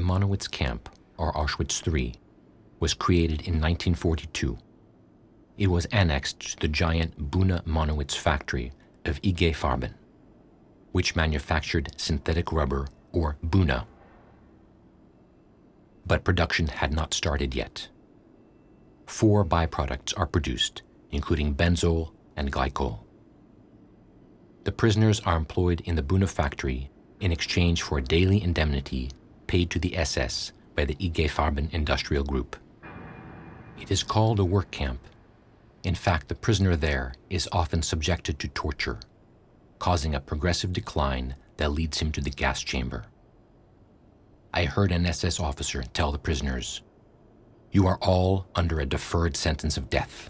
Monowitz camp, or Auschwitz III, was created in 1942. It was annexed to the giant Buna Monowitz factory of IG Farben, which manufactured synthetic rubber, or Buna. But production had not started yet. 4 byproducts are produced, including benzol and glycol. The prisoners are employed in the Buna factory in exchange for a daily indemnity paid to the SS by the IG Farben industrial group. It is called a work camp. In fact, the prisoner there is often subjected to torture, causing a progressive decline that leads him to the gas chamber. I heard an SS officer tell the prisoners, "You are all under a deferred sentence of death."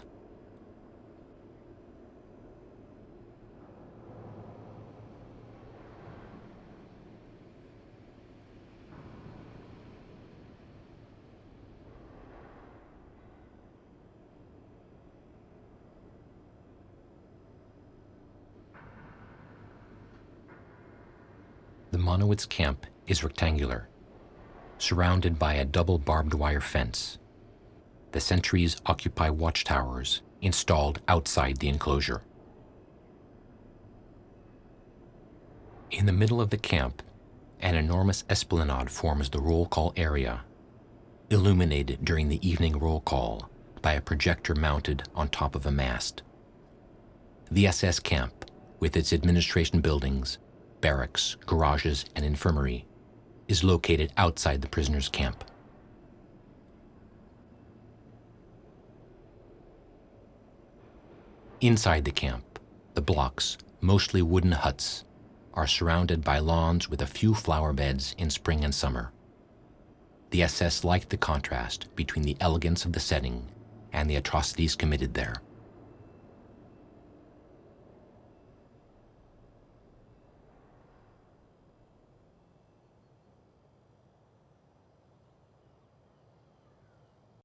The Monowitz camp is rectangular, surrounded by a double barbed wire fence. The sentries occupy watchtowers installed outside the enclosure. In the middle of the camp, an enormous esplanade forms the roll call area, illuminated during the evening roll call by a projector mounted on top of a mast. The SS camp, with its administration buildings, barracks, garages, and infirmary, is located outside the prisoners' camp. Inside the camp, the blocks, mostly wooden huts, are surrounded by lawns with a few flower beds in spring and summer. The SS liked the contrast between the elegance of the setting and the atrocities committed there.